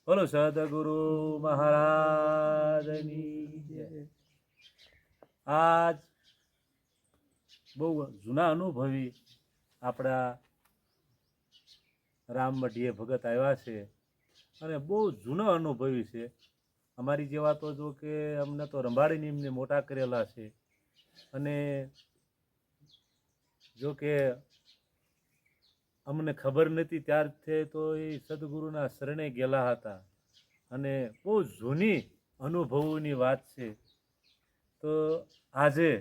બોલો સદગુરુ મહારાજની જય. આજ બહુ જૂના અનુભવી આપણા રામમઢીએ ભગત આવ્યા છે અને બહુ જૂનો અનુભવી છે. અમારી જેવા તો જો કે અમને તો રંભાડીને એમને મોટા કરેલા છે અને જો કે અમને ખબર નથી ત્યારથી તો એ સદગુરુના શરણે ગયેલા હતા અને બહુ જૂની અનુભવોની વાત છે. તો આજે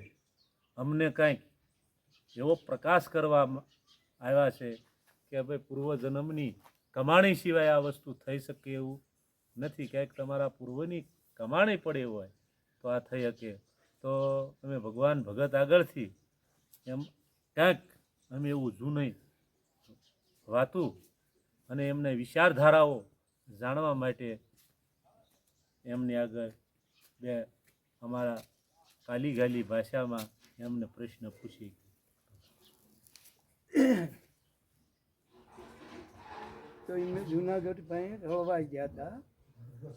અમને કાંઈક એવો પ્રકાશ કરવા આવ્યા છે કે ભાઈ પૂર્વજન્મની કમાણી સિવાય આ વસ્તુ થઈ શકે એવું નથી. ક્યાંક તમારા પૂર્વની કમાણી પડે હોય તો આ થઈ શકે. તો અમે ભગવાન ભગત આગળથી એમ ક્યાંક અમે એવું જૂની વાતું અને એમને વિચારધારાઓ જાણવા માટે એમની આગળ બે અમારા કાલી ગાલી ભાષામાં એમને પ્રશ્ન પૂછી. તો એમને જુનાગઢ ભાઈ રવા ગયા હતા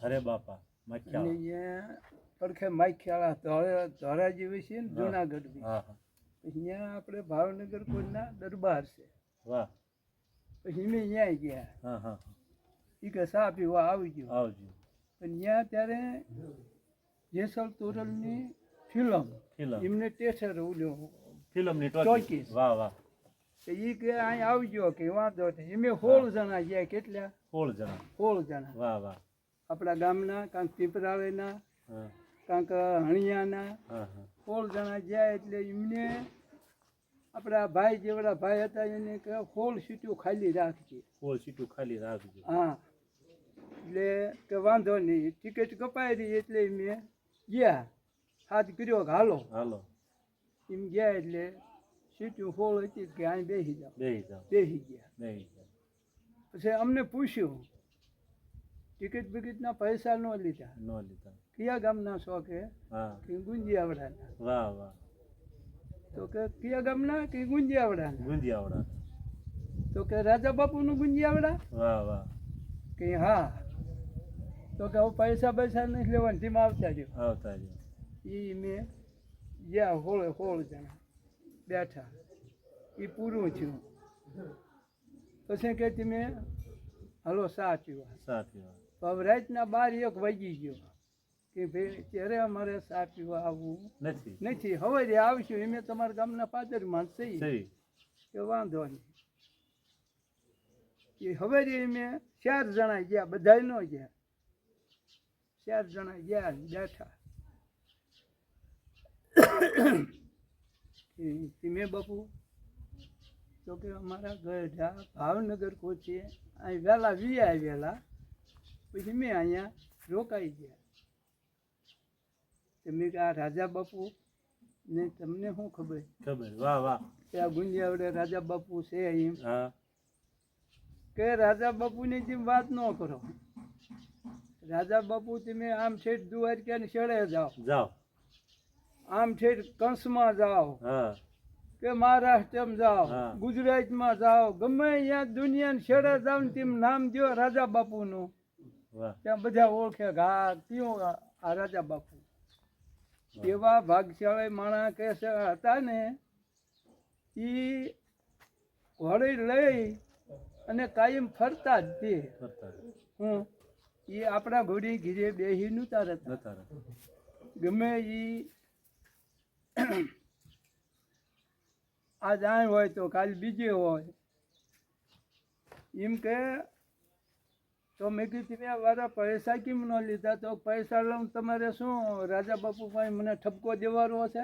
અરે બાપા અને મચ્છા. અહીંયા પડખે માખ્યાળા ધોરા જેવી છે ને જુનાગઢ બી. હા હા અહીંયા આપણે ભાવનગર કોઈના દરબાર છે. વાહ. પછી મેં અહીંયા ગયા. હા હા એ કે સા પીવા આવજો. આવજો. પણ ત્યાં ત્યારે જેસલ તોરલની ફિલ્મ એમને ટેસર ઓલ્યો ફિલ્મની ટોકીઝ. વાહ વાહ. તો એ કે અહીં આવજો કે વાંધો નહીં. એમે 16 જણા ગયા. કેટલા? 16 જણા. 16 જણા. વાહ વાહ. આપણા ગામના કાંક પીપરાળીના હા કાંક હણિયાના હા હા 16 જણા ગયા. એટલે એમને આપણા ભાઈ જેવડા ભાઈ હતા એને કે 16 સીટો ખાલી રાખજે. 16 સીટો ખાલી રાખજો. હા એટલે કે વાંધો નહીં. ટિકિટ કપાઈ રહી એટલે મેં ગયા. હાથ કર્યો કે હાલો. હાલો એમ ગયા એટલે સીટો 16 હતી કે અહીં બેસી જાઓ. બેસી જાઓ. બેસી ગયા. બેસી જાઓ. પછી અમને પૂછ્યું ટિકિટ બિકિટના પૈસા ન લીધા. ન લીધા. કયા ગામના છો કે હા. ગુંજિયાવડાના. વાહ વાહ. તો કે કયા ગામના કે ગુંજિયાવડાના. ગુંજિયાવડા. તો કે રાજા બાપુનું ગુંજિયાવડા. વાહ વાહ. કે હા. તો કે હવે પૈસા પૈસા નથી લેવાની ધીમા આવતા રહ્યો. આવતા રહ્યો. એ મેં ગયા 16 જણા બેઠા. એ પૂરું થયું. પછી કે તમે હાલો સા પીવા. સા પીવા. તો હવે રાતના 12-1 વાગી ગયો કે ભાઈ ત્યારે અમારે સા પીવા આવવું નથી. હવે આવશું એમ તમારા ગામના પાદરમાં સહી કે વાંધો નહીં. એ હવે અમે 4 જણા ગયા. બધા ન ગયા. 4 જણા ગયા બેઠા. તમે બાપુ તો કે અમારા ગઢા ભાવનગર કોચે અહીં વહેલા આવેલા. પછી મેં અહીંયા રોકાઈ ગયા. તમે કે આ રાજા બાપુ ને તમને શું ખબર? ખબર. વાહ વાહ. કે આ ગુંજિયાવડે રાજા બાપુ છે એમ. હા. કે રાજા બાપુની જેમ વાત ન કરો. રાજા બાપુ તમે આમ ઠેઠ દ્વારકાની શેડે જાઓ. આમ ઠેઠ કંસમાં જાઓ. હા. કે મહારાષ્ટ્રમાં જાઓ. ગુજરાતમાં જાઓ. ગમે ત્યાં દુનિયાની શેડે જાઓ ને તેમ નામ દો રાજા બાપુનું. ત્યાં બધા ઓળખે ઘા કયું આ રાજા બાપુ. એવા ભાગશાળી માણસ કે હતા ને એ ઘોડી લઈ અને કાયમ ફરતા જ તે. હું એ આપણા ઘોડી ઘીરે બેસી નહોતા રહેતા. ગમે એ આજ આ હોય તો કાલ બીજે હોય એમ કે. તો મેં કીધું મેં મારા પૈસા કેમ ન લીધા? તો પૈસા લઉં તમારે શું રાજા બાપુ ભાઈ મને ઠપકો દેવાનો છે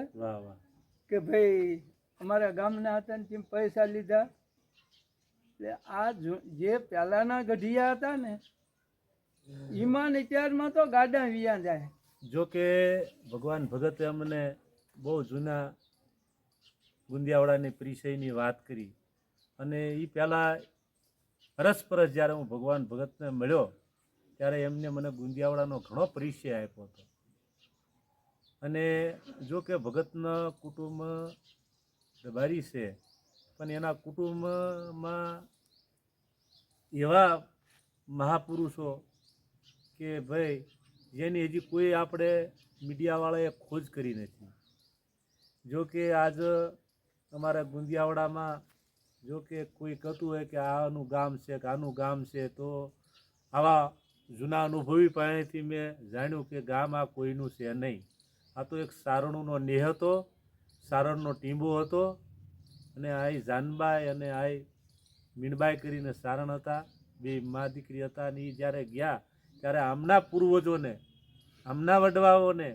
કે ભાઈ અમારા ગામના હતા ને તેમ પૈસા લીધા? એટલે આ જે પહેલાના ગઢિયા હતા ને એમાં ને ત્યારમાં તો ગાડા વિયા જાય. જો કે ભગવાન ભગતે અમને બહુ જૂના ગુંદિયાવડાની પરિચયની વાત કરી અને એ પહેલાં અરસપરસ જ્યારે હું ભગવાન ભગતને મળ્યો ત્યારે એમને મને ગુંદિયાવડાનો ઘણો પરિચય આપ્યો હતો. અને જો કે ભગતના કુટુંબ દબારી છે પણ એના કુટુંબમાં એવા મહાપુરુષો કે ભાઈ જેની હજી કોઈ આપણે મીડિયાવાળાએ ખોજ કરી નથી. જો કે આજ અમારા ગુંદિયાવાડામાં જો કે કોઈ કહેતું હોય કે આનું ગામ છે કે આનું ગામ છે, તો આવા જૂના અનુભવી પાસેથી મેં જાણ્યું કે ગામ આ કોઈનું છે નહીં. આ તો એક સારણુનો નેહ હતો, સારણનો ટીંબો હતો, અને આઈ જાનબાઈ અને આઈ મીણબાઈ કરીને સારણ હતા, બે મા દીકરી હતા. અને એ જ્યારે ગયા ત્યારે આમના પૂર્વજોને, આમના વડવાઓને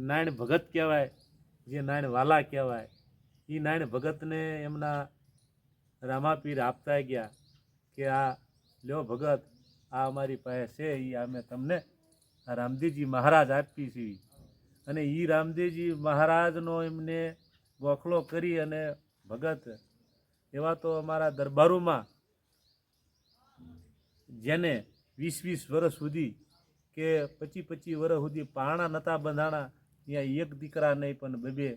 નાયણ ભગત કહેવાય, જે નાયણ વાલા કહેવાય, એ નાયણ ભગતને એમના રામાપીર આપતા ગયા કે આ લ્યો ભગત, આ અમારી પાસે છે, એ અમે તમને આ રામદેવજી મહારાજ આપી છીએ. અને એ રામદેવજી મહારાજનો એમને ગોખલો કરી અને ભગત એવા તો અમારા દરબારોમાં જેને 20-20 વર્ષ સુધી કે 25-25 વર્ષ સુધી પારણા નહોતા બંધાણા, ત્યાં એક દીકરા નહીં પણ બે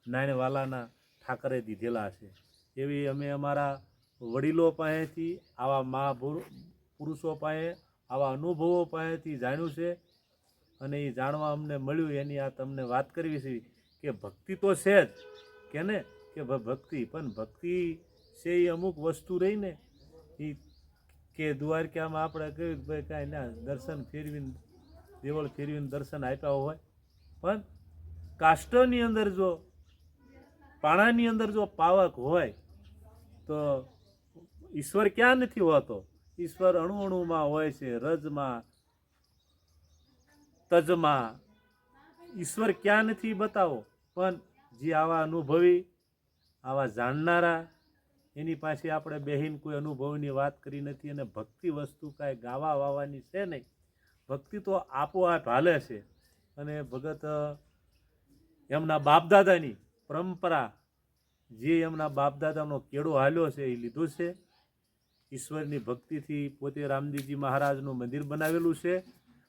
નાયણવાલાના ઠાકરે દીધેલા છે. એવી અમે અમારા વડીલો પાસેથી, આવા મહાપુરુષો પાસે, આવા અનુભવો પાસેથી જાણ્યું છે. અને એ જાણવા અમને મળ્યું, એની આ તમને વાત કરવી છે કે ભક્તિ તો છે જ કે ને, કે ભક્તિ, પણ ભક્તિ છે એ અમુક વસ્તુ રહી ને, એ કે દ્વારકામાં આપણે કહ્યું કે ભાઈ કાંઈ ના દર્શન ફેરવીને, દેવળ ફેરવીને દર્શન આપ્યા હોય, પણ કાષ્ટની અંદર જો, પાણાની અંદર જો પાવક હોય તો ઈશ્વર ક્યાં નથી હોતો? ઈશ્વર અણુ અણુમાં હોય છે, રજમાં, તજમાં. ઈશ્વર ક્યાં નથી બતાવો? પણ જે આવા અનુભવી, આવા જાણનારા, એની પાસે આપણે બેહીને કોઈ અનુભવની વાત કરી નથી. અને ભક્તિ વસ્તુ કાંઈ ગાવા વાવાની છે નહીં. ભક્તિ તો આપોઆપ હાલે છે. અને ભગત એમના બાપદાદાની પરંપરા, જે એમના બાપદાદાનો કેળો હાલ્યો છે એ લીધું છે. ઈશ્વરની ભક્તિથી પોતે રામદેવજી મહારાજનું મંદિર બનાવેલું છે.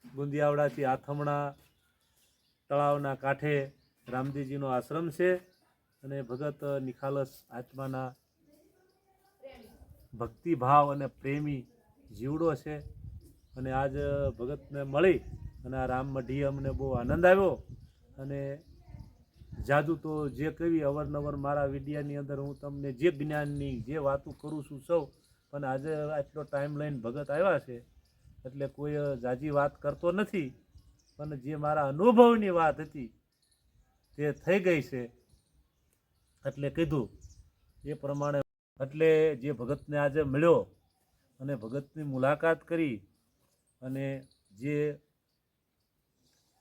ગુંદિયાવડાથી આથમણા તળાવના કાંઠે રામદેવજીનો આશ્રમ છે. અને ભગત નિખાલસ આત્માના ભક્તિભાવ અને પ્રેમી જીવડો છે. અને આજ ભગતને મળી અને આ રામ મઢીએ અમને બહુ આનંદ આવ્યો. અને જાદુ તો જે કહેવી અવારનવાર મારા વિડીયાની અંદર હું તમને જે જ્ઞાનની જે વાતો કરું છું સૌ, પણ આજે આટલો ટાઈમ લઈને ભગત આવ્યા છે એટલે કોઈ જાજી વાત કરતો નથી. પણ જે મારા અનુભવની વાત હતી તે થઈ ગઈ છે એટલે કીધું એ પ્રમાણે. એટલે જે ભગતને આજે મળ્યો અને ભગતની મુલાકાત કરી, અને જે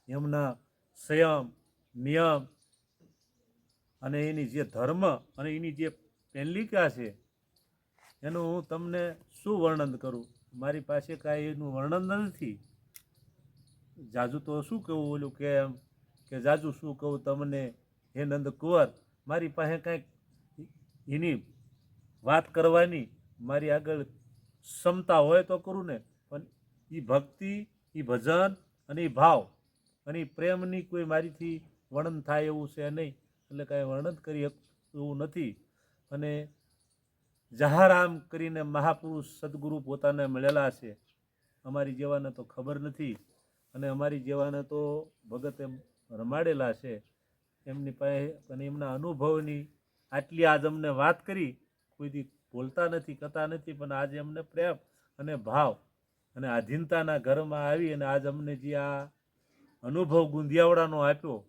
એમના સંયમ, નિયમ અને એની જે ધર્મ અને એની જે પેલિકા છે, એનું હું તમને શું વર્ણન કરું? મારી પાસે કાંઈ એનું વર્ણન નથી. જાજુ તો શું કહું, ઓલું કે એમ કે જાજુ શું કહું તમને હે નંદ કુંવર. મારી પાસે કાંઈક એની વાત કરવાની મારી આગળ ક્ષમતા હોય તો કરું ને, પણ એ ભક્તિ, એ ભજન અને એ ભાવ અને એ પ્રેમની કોઈ મારીથી વર્ણન થાય એવું છે નહીં. એટલે કાંઈ વર્ણન કરી એવું નથી. અને જહારામ કરીને મહાપુરુષ સદગુરુ પોતાને મળેલા છે. અમારી જેવાને તો ખબર નથી, અને અમારી જેવાને તો ભગતે રમાડેલા છે એમની પાસે. અને એમના અનુભવની આટલી આજ અમને વાત કરી, કોઈથી બોલતા નથી, કહેતા નથી, પણ આજે અમને પ્રેમ અને ભાવ અને આધીનતાના ઘરમાં આવી અને આજ અમને જે આ અનુભવ ગુંદિયાવડાનો આપ્યો,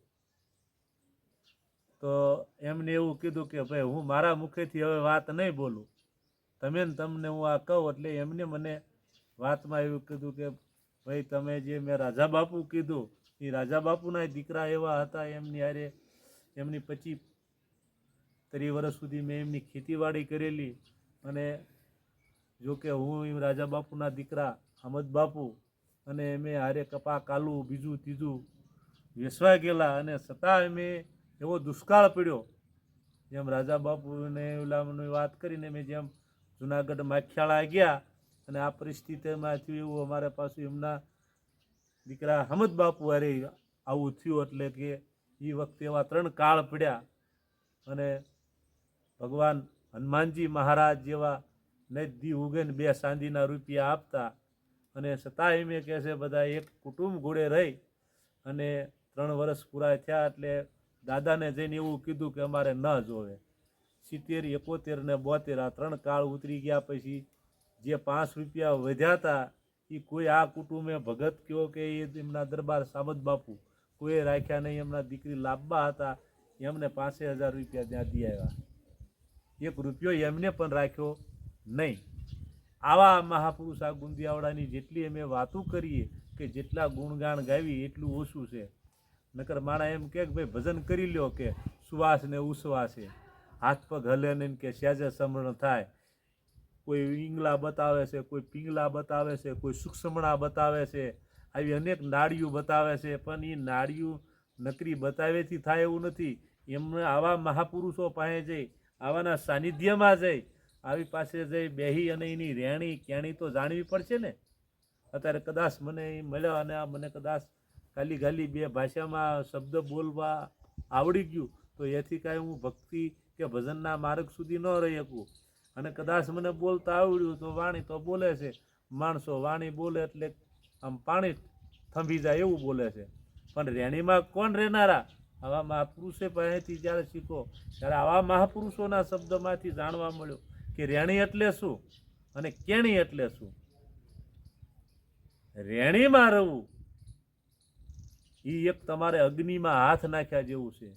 તો એમને એવું કીધું કે ભાઈ હું મારા મુખેથી હવે વાત નહીં બોલું, તમે ને તમને હું આ કહું. એટલે એમને મને વાતમાં એવું કીધું કે ભાઈ તમે જે મેં રાજા બાપુ કીધું, એ રાજા બાપુના દીકરા એવા હતા. એમની હારે એમની 25-30 વર્ષ સુધી મેં એમની ખેતીવાડી કરેલી. અને જોકે હું એમ રાજા બાપુના દીકરા અહમદ બાપુ, અને મેં હારે કપા કાલું બીજું ત્રીજું વેસવા ગયેલા. અને છતાં અમે એવો દુષ્કાળ પડ્યો, જેમ રાજા બાપુને ઓલાની વાત કરીને મેં જેમ જુનાગઢ માખિયાળા ગયા અને આ પરિસ્થિતિમાં થયું એવું અમારે પાછું એમના દીકરા અહમદ બાપુ હારે આવું થયું. એટલે કે એ વખતે એવા 3 કાળ પડ્યા. અને ભગવાન હનુમાનજી મહારાજ જેવા ને દી ઉગે ને 2 ચાંદીના રૂપિયા આપતા, અને છતાંય મેં કહે છે બધા એક કુટુંબ ઘોડે રહી અને 3 વર્ષ પૂરા થયા એટલે દાદાને જઈને એવું કીધું કે અમારે ન જોવે. 70, 71 ને 72 આ 3 કાળ ઉતરી ગયા પછી જે 5 રૂપિયા વધ્યા હતા એ કોઈ આ કુટુંબે ભગત કયો કે એ એમના દરબાર સામત બાપુ કોઈએ રાખ્યા નહીં. એમના દીકરી લાંબા હતા એમને 5000 રૂપિયા ત્યાં દી આવ્યા. 1 રૂપિયો એમને પણ રાખ્યો નહીં. આવા મહાપુરુષ આ ગુંદિયાવાડાની જેટલી અમે વાતો કરીએ કે જેટલા ગુણગાન ગાવી એટલું ઓછું છે. નકર માણા એમ કે ભાઈ ભજન કરી લ્યો કે સુવાસ ને ઉશ્વાસે હાથ પગ હલે નહીં કે સહેજે સમરણ થાય. કોઈ ઈંગલા બતાવે છે, કોઈ પિંગલા બતાવે છે, કોઈ સૂક્ષ્મણા બતાવે છે, આવી અનેક નાડીઓ બતાવે છે. પણ એ નાડીઓ નકરી બતાવેથી થાય એવું નથી. એમને આવા મહાપુરુષો પાસે જઈ આવાના સાનિધ્યમાં જઈ આવી પાસે જઈ બેહી અને એની રહેણી કેણી તો જાણવી પડશે ને. અત્યારે કદાચ મને એ મળ્યા અને આ મને કદાચ ખાલી 2 ભાષામાં શબ્દ બોલવા આવડી ગયું તો એથી કાંઈ હું ભક્તિ કે ભજનના માર્ગ સુધી ન રહી શકું. અને કદાચ મને બોલતા આવડ્યું તો વાણી તો બોલે છે. માણસો વાણી બોલે એટલે આમ પાણી થંભી જાય એવું બોલે છે. પણ રેણીમાં કોણ રહેનારા? આવા મહાપુરુષે પાસેથી જ્યારે શીખો ત્યારે આવા મહાપુરુષોના શબ્દમાંથી જાણવા મળ્યું કે રેણી એટલે શું અને કેણી એટલે શું. રેણીમાં રહેવું એ એક તમારે અગ્નિમાં હાથ નાખ્યા જેવું છે.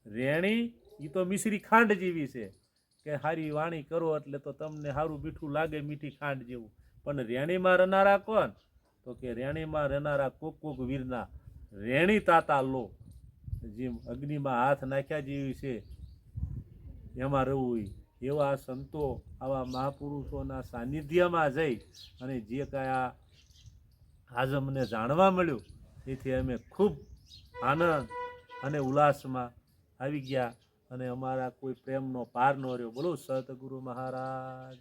રેણી એ તો મિશ્રી ખાંડ જેવી છે કે સારી વાણી કરો એટલે તો તમને સારું મીઠું લાગે, મીઠી ખાંડ જેવું. પણ રેણીમાં રહેનારા કોણ? તો કે રેણીમાં રહેનારા કોક વીરના રેણી તાતા લો. જેમ અગ્નિમાં હાથ નાખ્યા જેવી છે એમાં રહેવું. એવા સંતો આવા મહાપુરુષોના સાનિધ્યમાં જઈ અને જે કાંઈ આજ અમને જાણવા મળ્યું એથી અમે ખૂબ આનંદ અને ઉલ્લાસમાં આવી ગયા અને અમારા કોઈ પ્રેમનો પાર ન રહ્યો. બોલો સતગુરુ મહારાજ.